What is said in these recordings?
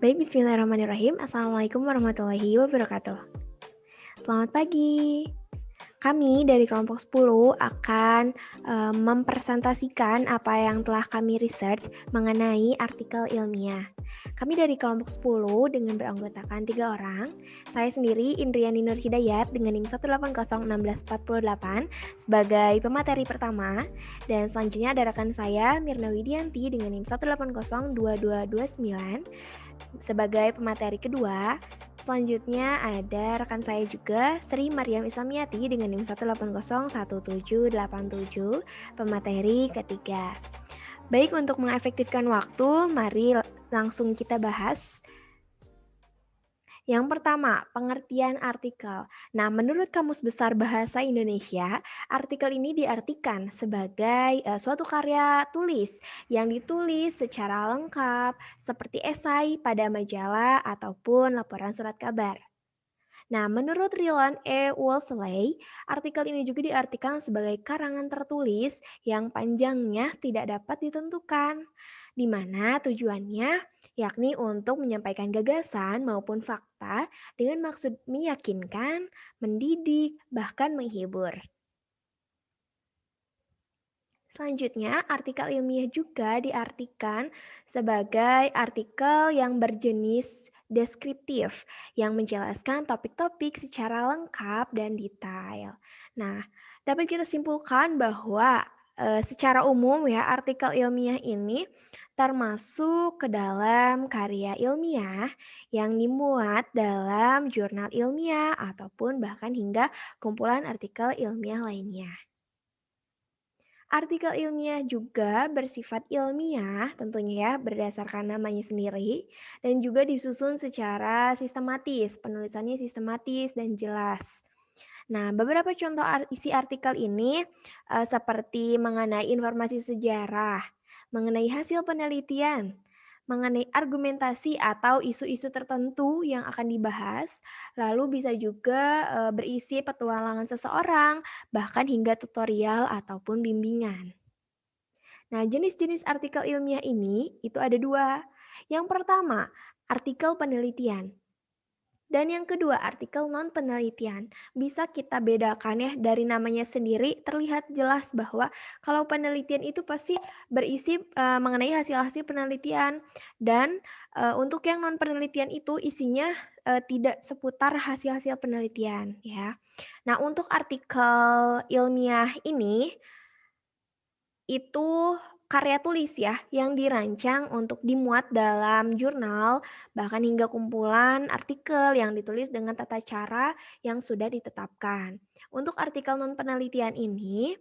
Baik, bismillahirrahmanirrahim. Assalamualaikum warahmatullahi wabarakatuh. Selamat pagi. Kami dari kelompok 10 akan mempresentasikan apa yang telah kami research mengenai artikel ilmiah. Kami dari kelompok 10 dengan beranggotakan 3 orang. Saya sendiri Indriani Nur Hidayat dengan NIM 1801648 sebagai pemateri pertama. Dan selanjutnya ada rekan saya Mirna Widianti dengan NIM 1802229 sebagai pemateri kedua. Selanjutnya ada rekan saya juga Sri Maryam Islamiati dengan NIM 1801787 pemateri ketiga. Baik, untuk mengefektifkan waktu, mari langsung kita bahas. Yang pertama, pengertian artikel. Nah, menurut Kamus Besar Bahasa Indonesia, artikel ini diartikan sebagai suatu karya tulis yang ditulis secara lengkap seperti esai pada majalah ataupun laporan surat kabar. Nah, menurut Ryland E. Wolseley, artikel ini juga diartikan sebagai karangan tertulis yang panjangnya tidak dapat ditentukan, di mana tujuannya yakni untuk menyampaikan gagasan maupun fakta dengan maksud meyakinkan, mendidik, bahkan menghibur. Selanjutnya, artikel ilmiah juga diartikan sebagai artikel yang berjenis deskriptif yang menjelaskan topik-topik secara lengkap dan detail. Nah, dapat kita simpulkan bahwa secara umum ya artikel ilmiah ini termasuk ke dalam karya ilmiah yang dimuat dalam jurnal ilmiah ataupun bahkan hingga kumpulan artikel ilmiah lainnya. Artikel ilmiah juga bersifat ilmiah tentunya ya berdasarkan namanya sendiri dan juga disusun secara sistematis, penulisannya sistematis dan jelas. Nah, beberapa contoh isi artikel ini seperti mengenai informasi sejarah, mengenai hasil penelitian, mengenai argumentasi atau isu-isu tertentu yang akan dibahas, lalu bisa juga berisi petualangan seseorang, bahkan hingga tutorial ataupun bimbingan. Nah, jenis-jenis artikel ilmiah ini itu ada dua. Yang pertama, artikel penelitian. Dan yang kedua, artikel non-penelitian. Bisa kita bedakan ya, dari namanya sendiri terlihat jelas bahwa kalau penelitian itu pasti berisi mengenai hasil-hasil penelitian. Dan untuk yang non-penelitian itu isinya tidak seputar hasil-hasil penelitian ya. Nah, untuk artikel ilmiah ini itu karya tulis ya yang dirancang untuk dimuat dalam jurnal, bahkan hingga kumpulan artikel yang ditulis dengan tata cara yang sudah ditetapkan. Untuk artikel non penelitian ini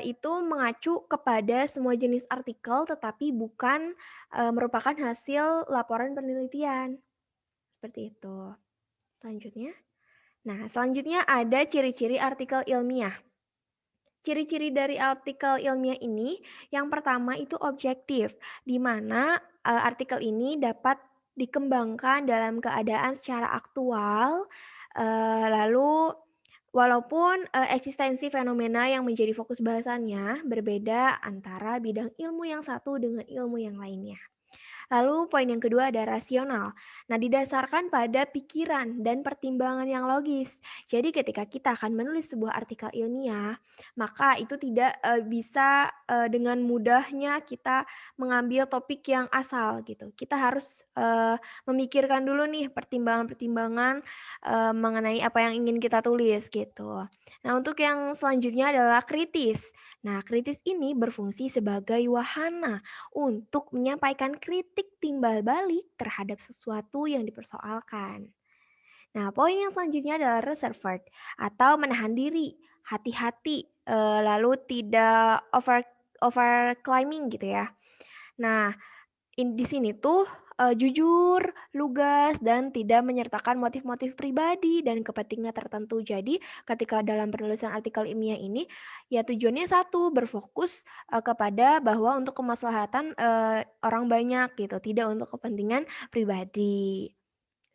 itu mengacu kepada semua jenis artikel tetapi bukan merupakan hasil laporan penelitian. Seperti itu. Selanjutnya. Nah, selanjutnya ada ciri-ciri artikel ilmiah. Ciri-ciri dari artikel ilmiah ini, yang pertama itu objektif, di mana artikel ini dapat dikembangkan dalam keadaan secara aktual, lalu walaupun eksistensi fenomena yang menjadi fokus bahasannya berbeda antara bidang ilmu yang satu dengan ilmu yang lainnya. Lalu poin yang kedua ada rasional. Nah, didasarkan pada pikiran dan pertimbangan yang logis. Jadi ketika kita akan menulis sebuah artikel ilmiah, maka itu tidak bisa dengan mudahnya kita mengambil topik yang asal gitu. Kita harus memikirkan dulu nih pertimbangan-pertimbangan mengenai apa yang ingin kita tulis gitu. Nah, untuk yang selanjutnya adalah kritis. Nah, kritis ini berfungsi sebagai wahana untuk menyampaikan kritik timbal balik terhadap sesuatu yang dipersoalkan. Nah, poin yang selanjutnya adalah reserved atau menahan diri, hati-hati, lalu tidak over claiming gitu ya. Nah, di sini tuh jujur, lugas, dan tidak menyertakan motif-motif pribadi dan kepentingan tertentu. Jadi, ketika dalam penulisan artikel ilmiah ini, ya tujuannya satu, berfokus kepada bahwa untuk kemaslahatan orang banyak gitu, tidak untuk kepentingan pribadi.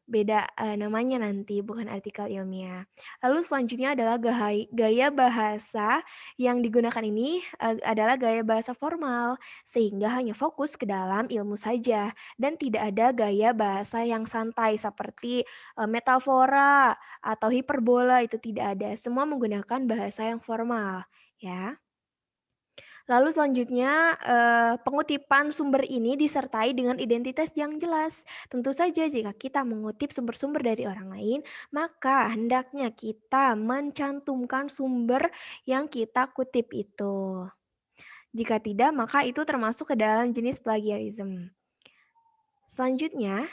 beda namanya nanti, bukan artikel ilmiah. Lalu selanjutnya adalah gaya bahasa yang digunakan ini adalah gaya bahasa formal, sehingga hanya fokus ke dalam ilmu saja dan tidak ada gaya bahasa yang santai seperti metafora atau hiperbola, itu tidak ada. Semua menggunakan bahasa yang formal, ya. Lalu selanjutnya, pengutipan sumber ini disertai dengan identitas yang jelas. Tentu saja jika kita mengutip sumber-sumber dari orang lain, maka hendaknya kita mencantumkan sumber yang kita kutip itu. Jika tidak, maka itu termasuk ke dalam jenis plagiarism. Selanjutnya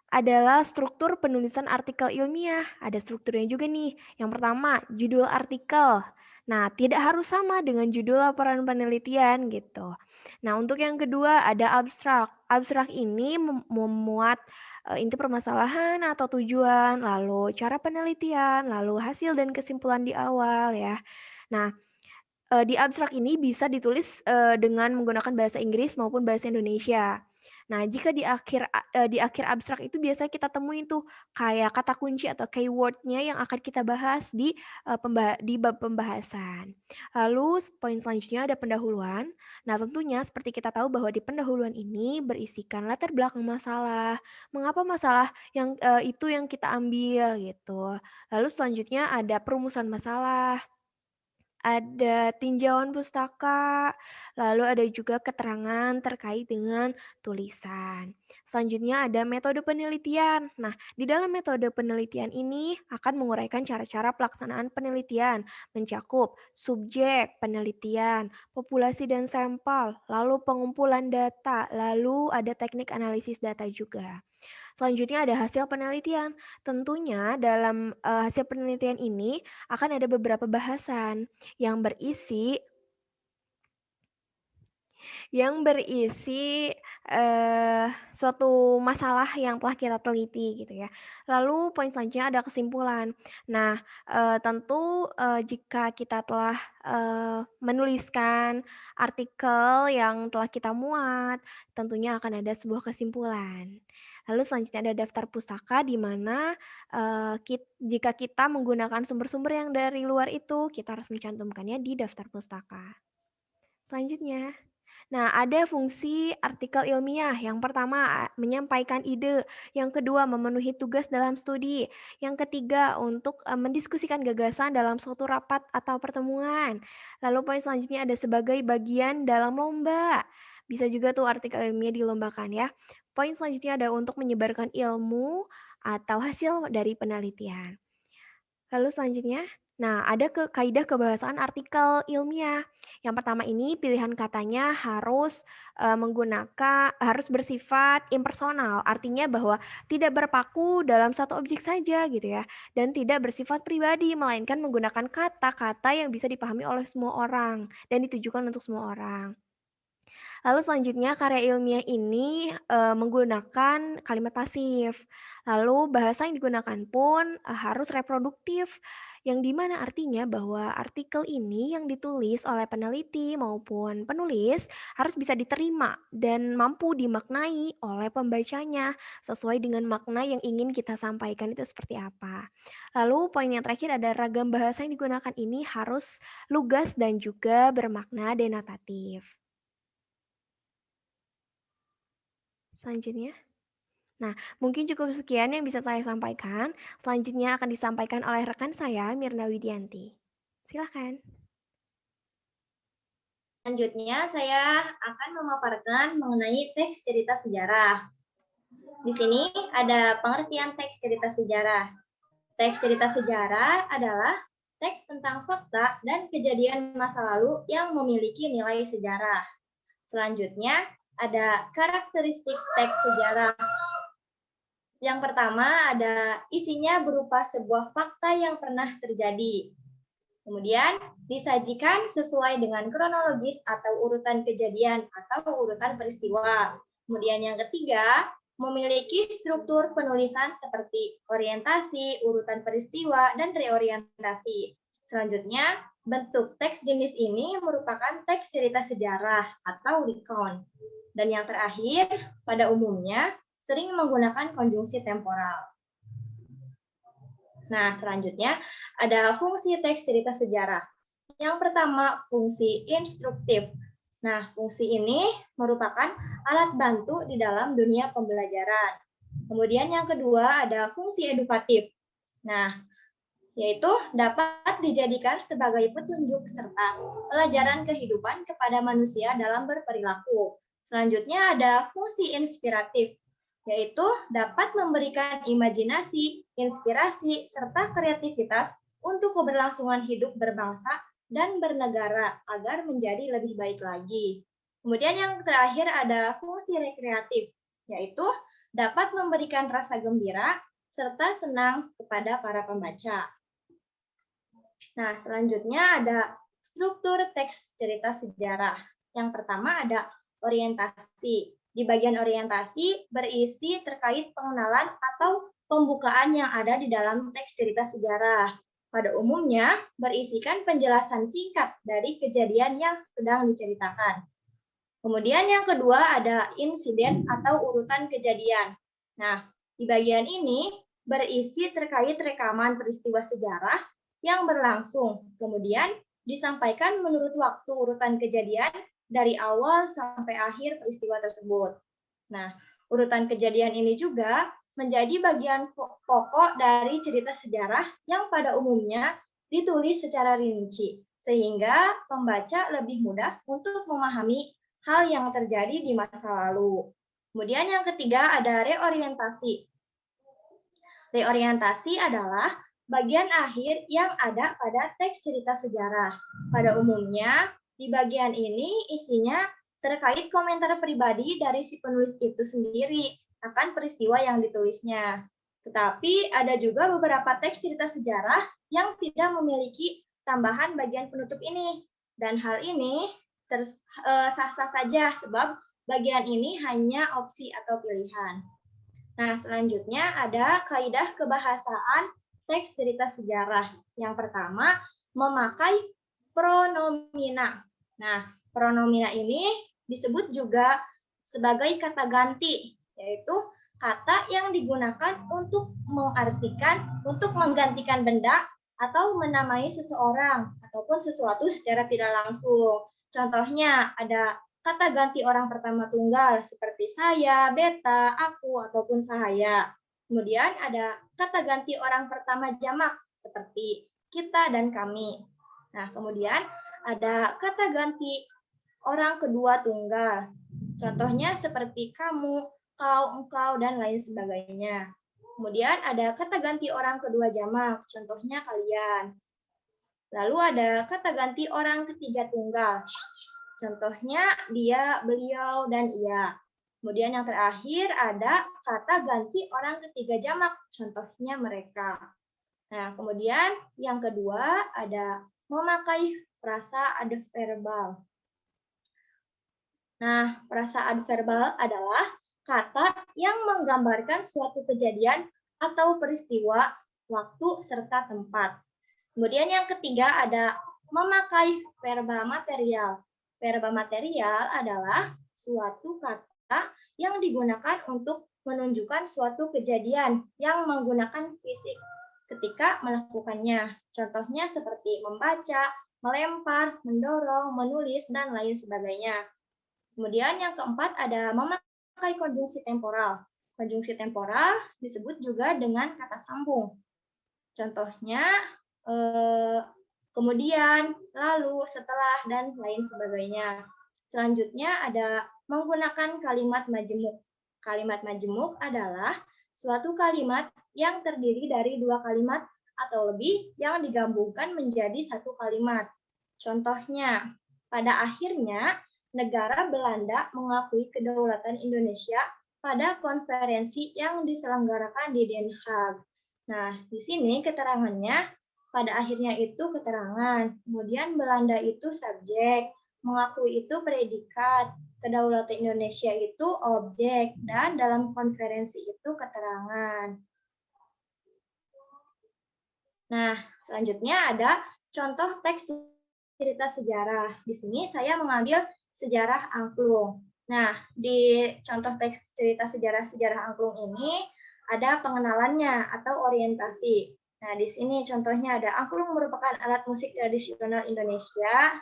adalah struktur penulisan artikel ilmiah. Ada strukturnya juga nih. Yang pertama, judul artikel. Nah, tidak harus sama dengan judul laporan penelitian gitu. Nah, untuk yang kedua ada abstrak. Abstrak ini memuat inti permasalahan atau tujuan, lalu cara penelitian, lalu hasil dan kesimpulan di awal ya. Nah, di abstrak ini bisa ditulis dengan menggunakan bahasa Inggris maupun bahasa Indonesia. Nah, jika di akhir abstrak itu biasanya kita temuin tuh kayak kata kunci atau keyword-nya yang akan kita bahas di bab pembahasan. Lalu poin selanjutnya ada pendahuluan. Nah, tentunya seperti kita tahu bahwa di pendahuluan ini berisikan latar belakang masalah, mengapa masalah yang itu yang kita ambil gitu. Lalu selanjutnya ada perumusan masalah. Ada tinjauan pustaka, lalu ada juga keterangan terkait dengan tulisan. Selanjutnya ada metode penelitian. Nah, di dalam metode penelitian ini akan menguraikan cara-cara pelaksanaan penelitian, mencakup subjek penelitian, populasi dan sampel, lalu pengumpulan data, lalu ada teknik analisis data juga. Selanjutnya ada hasil penelitian. Tentunya dalam hasil penelitian ini akan ada beberapa bahasan yang berisi suatu masalah yang telah kita teliti gitu ya. Lalu poin selanjutnya ada kesimpulan. Nah, tentu jika kita telah menuliskan artikel yang telah kita muat, tentunya akan ada sebuah kesimpulan. Lalu selanjutnya ada daftar pustaka di mana jika kita menggunakan sumber-sumber yang dari luar itu, kita harus mencantumkannya di daftar pustaka. Selanjutnya. Nah, ada fungsi artikel ilmiah. Yang pertama, menyampaikan ide. Yang kedua, memenuhi tugas dalam studi. Yang ketiga, untuk mendiskusikan gagasan dalam suatu rapat atau pertemuan. Lalu poin selanjutnya ada sebagai bagian dalam lomba. Bisa juga tuh artikel ilmiah dilombakan ya. Poin selanjutnya ada untuk menyebarkan ilmu atau hasil dari penelitian. Lalu selanjutnya, nah ada kaidah kebahasaan artikel ilmiah. Yang pertama ini pilihan katanya harus bersifat impersonal, artinya bahwa tidak berpaku dalam satu objek saja gitu ya, dan tidak bersifat pribadi, melainkan menggunakan kata-kata yang bisa dipahami oleh semua orang dan ditujukan untuk semua orang. Lalu selanjutnya karya ilmiah ini menggunakan kalimat pasif. Lalu bahasa yang digunakan pun harus reproduktif, yang dimana artinya bahwa artikel ini yang ditulis oleh peneliti maupun penulis harus bisa diterima dan mampu dimaknai oleh pembacanya sesuai dengan makna yang ingin kita sampaikan itu seperti apa. Lalu poin yang terakhir ada ragam bahasa yang digunakan ini harus lugas dan juga bermakna denotatif. Selanjutnya. Nah, mungkin cukup sekian yang bisa saya sampaikan. Selanjutnya akan disampaikan oleh rekan saya, Mirna Widianti. Silakan. Selanjutnya, saya akan memaparkan mengenai teks cerita sejarah. Di sini ada pengertian teks cerita sejarah. Teks cerita sejarah adalah teks tentang fakta dan kejadian masa lalu yang memiliki nilai sejarah. Selanjutnya, ada karakteristik teks sejarah. Yang pertama ada isinya berupa sebuah fakta yang pernah terjadi. Kemudian disajikan sesuai dengan kronologis atau urutan kejadian atau urutan peristiwa. Kemudian yang ketiga, memiliki struktur penulisan seperti orientasi, urutan peristiwa, dan reorientasi. Selanjutnya, bentuk teks jenis ini merupakan teks cerita sejarah atau recount. Dan yang terakhir, pada umumnya, sering menggunakan konjungsi temporal. Nah, selanjutnya ada fungsi teks cerita sejarah. Yang pertama, fungsi instruktif. Nah, fungsi ini merupakan alat bantu di dalam dunia pembelajaran. Kemudian yang kedua ada fungsi edukatif. Nah, yaitu dapat dijadikan sebagai petunjuk serta pelajaran kehidupan kepada manusia dalam berperilaku. Selanjutnya ada fungsi inspiratif, yaitu dapat memberikan imajinasi, inspirasi, serta kreativitas untuk keberlangsungan hidup berbangsa dan bernegara agar menjadi lebih baik lagi. Kemudian yang terakhir ada fungsi rekreatif, yaitu dapat memberikan rasa gembira serta senang kepada para pembaca. Nah, selanjutnya ada struktur teks cerita sejarah. Yang pertama ada orientasi. Di bagian orientasi berisi terkait pengenalan atau pembukaan yang ada di dalam teks cerita sejarah. Pada umumnya berisikan penjelasan singkat dari kejadian yang sedang diceritakan. Kemudian yang kedua ada insiden atau urutan kejadian. Nah, di bagian ini berisi terkait rekaman peristiwa sejarah yang berlangsung. Kemudian disampaikan menurut waktu urutan kejadian dari awal sampai akhir peristiwa tersebut. Nah, urutan kejadian ini juga menjadi bagian pokok dari cerita sejarah yang pada umumnya ditulis secara rinci, sehingga pembaca lebih mudah untuk memahami hal yang terjadi di masa lalu. Kemudian yang ketiga ada reorientasi. Reorientasi adalah bagian akhir yang ada pada teks cerita sejarah. Pada umumnya, di bagian ini isinya terkait komentar pribadi dari si penulis itu sendiri akan peristiwa yang ditulisnya. Tetapi ada juga beberapa teks cerita sejarah yang tidak memiliki tambahan bagian penutup ini. Dan hal ini sah-sah saja sebab bagian ini hanya opsi atau pilihan. Nah, selanjutnya ada kaidah kebahasaan teks cerita sejarah. Yang pertama, memakai pronomina. Nah, pronomina ini disebut juga sebagai kata ganti, yaitu kata yang digunakan untuk mengartikan, untuk menggantikan benda atau menamai seseorang ataupun sesuatu secara tidak langsung. Contohnya ada kata ganti orang pertama tunggal seperti saya, beta, aku, ataupun saya. Kemudian ada kata ganti orang pertama jamak seperti kita dan kami. Nah, kemudian ada kata ganti orang kedua tunggal. Contohnya seperti kamu, kau, engkau, dan lain sebagainya. Kemudian ada kata ganti orang kedua jamak, contohnya kalian. Lalu ada kata ganti orang ketiga tunggal. Contohnya dia, beliau, dan ia. Kemudian yang terakhir ada kata ganti orang ketiga jamak, contohnya mereka. Nah, kemudian yang kedua ada memakai frasa adverbal. Nah, frasa adverbal adalah kata yang menggambarkan suatu kejadian atau peristiwa, waktu, serta tempat. Kemudian yang ketiga ada memakai verba material. Verba material adalah suatu kata yang digunakan untuk menunjukkan suatu kejadian yang menggunakan fisik ketika melakukannya. Contohnya seperti membaca, melempar, mendorong, menulis, dan lain sebagainya. Kemudian yang keempat ada memakai konjungsi temporal. Konjungsi temporal disebut juga dengan kata sambung. Contohnya kemudian, lalu, setelah, dan lain sebagainya. Selanjutnya ada menggunakan kalimat majemuk. Kalimat majemuk adalah suatu kalimat yang terdiri dari dua kalimat atau lebih yang digabungkan menjadi satu kalimat. Contohnya, pada akhirnya negara Belanda mengakui kedaulatan Indonesia pada konferensi yang diselenggarakan di Den Haag. Nah, di sini keterangannya pada akhirnya itu keterangan, kemudian Belanda itu subjek, mengakui itu predikat, kedaulatan Indonesia itu objek, dan dalam konferensi itu keterangan. Nah, selanjutnya ada contoh teks cerita sejarah. Di sini saya mengambil sejarah angklung. Nah, di contoh teks cerita sejarah-sejarah angklung ini ada pengenalannya atau orientasi. Nah, di sini contohnya ada angklung merupakan alat musik tradisional Indonesia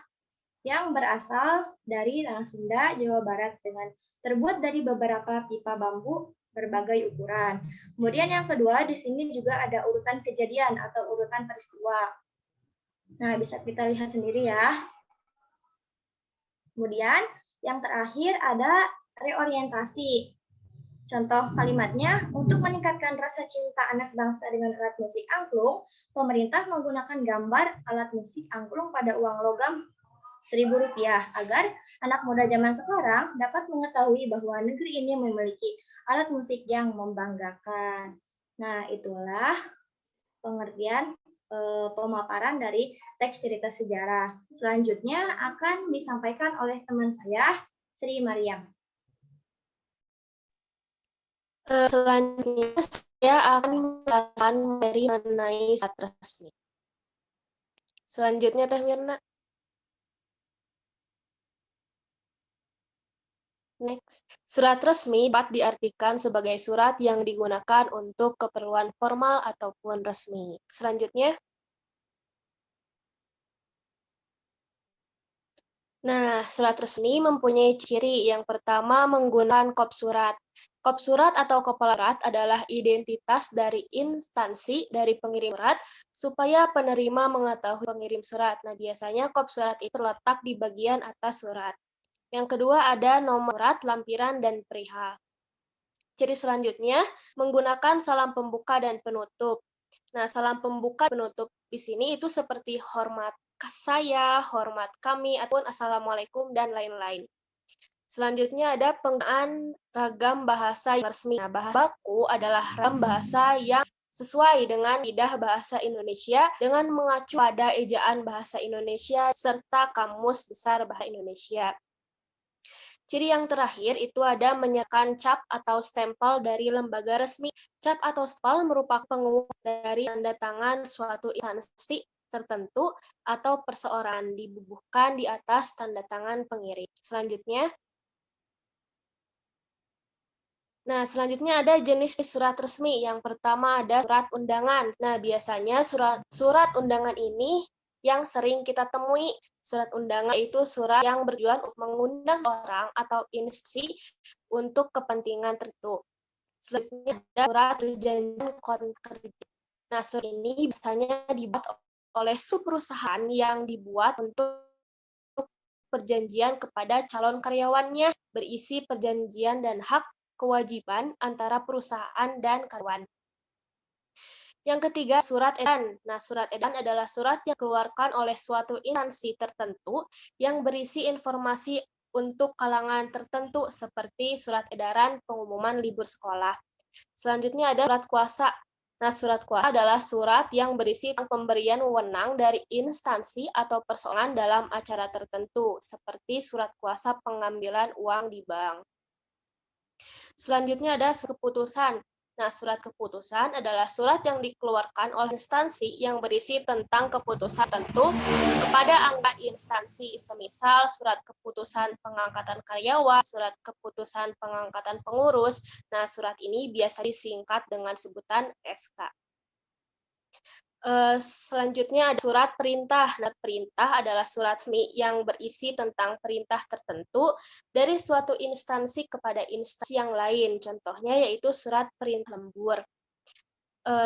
yang berasal dari tanah Sunda, Jawa Barat dengan terbuat dari beberapa pipa bambu berbagai ukuran. Kemudian yang kedua di sini juga ada urutan kejadian atau urutan peristiwa. Nah, bisa kita lihat sendiri ya. Kemudian yang terakhir ada reorientasi. Contoh kalimatnya, untuk meningkatkan rasa cinta anak bangsa dengan alat musik angklung, pemerintah menggunakan gambar alat musik angklung pada uang logam Rp1.000 agar anak muda zaman sekarang dapat mengetahui bahwa negeri ini memiliki alat musik yang membanggakan. Nah, itulah pengertian pemaparan dari teks cerita sejarah. Selanjutnya akan disampaikan oleh teman saya, Sri Mariam. Selanjutnya saya akan menjelaskan materi mengenai surat resmi. Selanjutnya Teh Mirna. Next. Surat resmi dapat diartikan sebagai surat yang digunakan untuk keperluan formal ataupun resmi. Selanjutnya. Nah, surat resmi mempunyai ciri yang pertama menggunakan kop surat. Kop surat atau kepala surat adalah identitas dari instansi dari pengirim surat supaya penerima mengetahui pengirim surat. Nah, biasanya kop surat itu terletak di bagian atas surat. Yang kedua ada nomor surat, lampiran, dan perihal. Ciri selanjutnya menggunakan salam pembuka dan penutup. Nah, salam pembuka penutup di sini itu seperti hormat saya, hormat kami, ataupun assalamualaikum, dan lain-lain. Selanjutnya ada penggunaan ragam bahasa yang resmi. Nah, bahasa baku adalah ragam bahasa yang sesuai dengan kaidah bahasa Indonesia dengan mengacu pada ejaan bahasa Indonesia serta kamus besar bahasa Indonesia. Ciri yang terakhir itu ada menyertakan cap atau stempel dari lembaga resmi. Cap atau stempel merupakan pengumuman dari tanda tangan suatu instansi tertentu atau perseorangan dibubuhkan di atas tanda tangan pengirim. Selanjutnya ada jenis surat resmi. Yang pertama ada surat undangan. Nah, biasanya surat undangan ini yang sering kita temui. Surat undangan itu surat yang bertujuan untuk mengundang orang atau instansi untuk kepentingan tertentu. Selanjutnya ada surat perjanjian kontrak kerja. Nah, surat ini biasanya dibuat oleh suatu perusahaan yang dibuat untuk perjanjian kepada calon karyawannya, berisi perjanjian dan hak kewajiban antara perusahaan dan karyawan. Yang ketiga, surat edaran. Nah, surat edaran adalah surat yang dikeluarkan oleh suatu instansi tertentu yang berisi informasi untuk kalangan tertentu seperti surat edaran pengumuman libur sekolah. Selanjutnya ada surat kuasa. Nah, surat kuasa adalah surat yang berisi tentang pemberian wewenang dari instansi atau perseorangan dalam acara tertentu, seperti surat kuasa pengambilan uang di bank. Selanjutnya ada keputusan. Nah, surat keputusan adalah surat yang dikeluarkan oleh instansi yang berisi tentang keputusan tertentu kepada anggota instansi, semisal surat keputusan pengangkatan karyawan, surat keputusan pengangkatan pengurus. Nah, surat ini biasa disingkat dengan sebutan SK. Selanjutnya ada surat perintah. Nah, perintah adalah surat resmi yang berisi tentang perintah tertentu dari suatu instansi kepada instansi yang lain. Contohnya yaitu surat perintah lembur.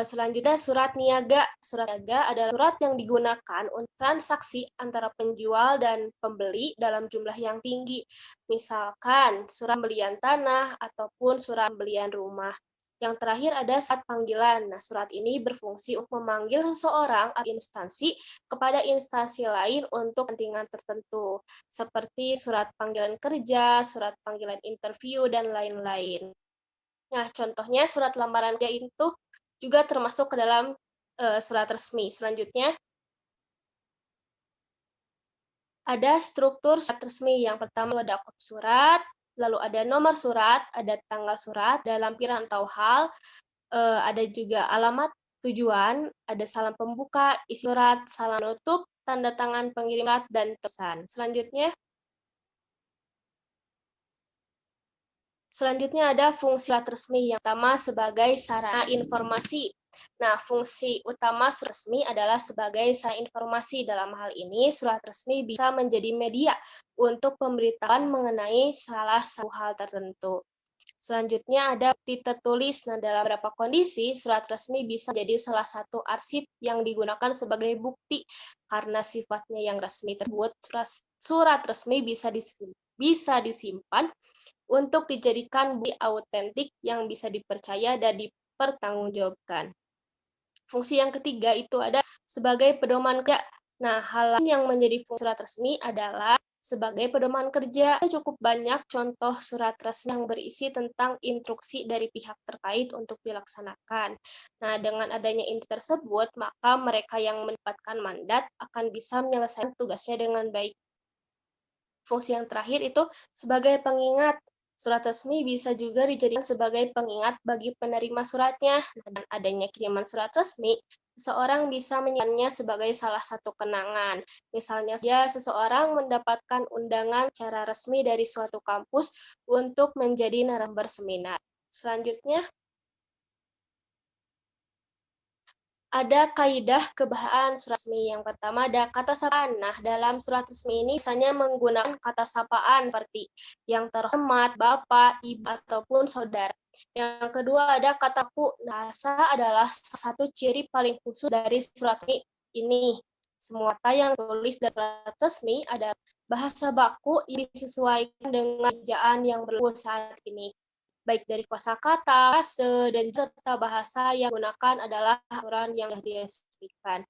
Selanjutnya surat niaga. Surat niaga adalah surat yang digunakan untuk transaksi antara penjual dan pembeli dalam jumlah yang tinggi. Misalkan surat pembelian tanah ataupun surat pembelian rumah. Yang terakhir ada surat panggilan. Nah, surat ini berfungsi untuk memanggil seseorang atau instansi kepada instansi lain untuk kepentingan tertentu, seperti surat panggilan kerja, surat panggilan interview, dan lain-lain. Nah, contohnya surat lamaran kerja itu juga termasuk ke dalam surat resmi. Selanjutnya, ada struktur surat resmi. Yang pertama ada kop surat, lalu ada nomor surat, ada tanggal surat, ada lampiran atau hal, ada juga alamat tujuan, ada salam pembuka, isi surat, salam penutup, tanda tangan pengirim surat, dan pesan. Selanjutnya, Selanjutnya ada fungsi surat resmi yang pertama sebagai sarana informasi. Nah, fungsi utama surat resmi adalah sebagai sarana informasi. Dalam hal ini, surat resmi bisa menjadi media untuk pemberitahuan mengenai salah satu hal tertentu. Selanjutnya ada bukti tertulis. Nah, dalam beberapa kondisi, surat resmi bisa jadi salah satu arsip yang digunakan sebagai bukti. Karena sifatnya yang resmi tersebut, surat resmi bisa disimpan untuk dijadikan bukti autentik yang bisa dipercaya dan dipertanggungjawabkan. Fungsi yang ketiga itu ada sebagai pedoman kerja. Nah, hal lain yang menjadi fungsi surat resmi adalah sebagai pedoman kerja. Ada cukup banyak contoh surat resmi yang berisi tentang instruksi dari pihak terkait untuk dilaksanakan. Nah, dengan adanya inti tersebut, maka mereka yang mendapatkan mandat akan bisa menyelesaikan tugasnya dengan baik. Fungsi yang terakhir itu sebagai pengingat. Surat resmi bisa juga dijadikan sebagai pengingat bagi penerima suratnya. Nah, dengan adanya kiriman surat resmi, seseorang bisa menyimpannya sebagai salah satu kenangan. Misalnya saja seseorang mendapatkan undangan secara resmi dari suatu kampus untuk menjadi narasumber seminar. Selanjutnya, ada kaidah kebahasaan surat resmi. Yang pertama ada kata sapaan. Nah, dalam surat resmi ini biasanya menggunakan kata sapaan seperti yang terhormat, bapak, ibu, ataupun saudara. Yang kedua ada kata baku. Bahasa adalah salah satu ciri paling khusus dari surat resmi ini. Semua kata yang tulis dalam surat resmi adalah bahasa baku yang disesuaikan dengan ejaan yang berlaku saat ini. Baik dari kosakata, frase, dan serta bahasa yang digunakan adalah aturan yang diresmikan.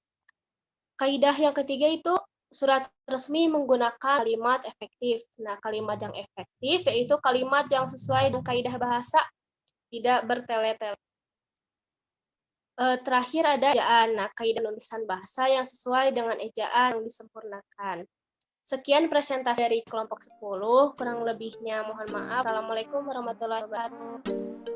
Kaidah yang ketiga itu surat resmi menggunakan kalimat efektif. Nah, kalimat yang efektif yaitu kalimat yang sesuai dengan kaidah bahasa, tidak bertele-tele. Terakhir ada ejaan. Nah, kaidah penulisan bahasa yang sesuai dengan ejaan yang disempurnakan. Sekian presentasi dari kelompok 10, kurang lebihnya mohon maaf. Assalamualaikum warahmatullahi wabarakatuh.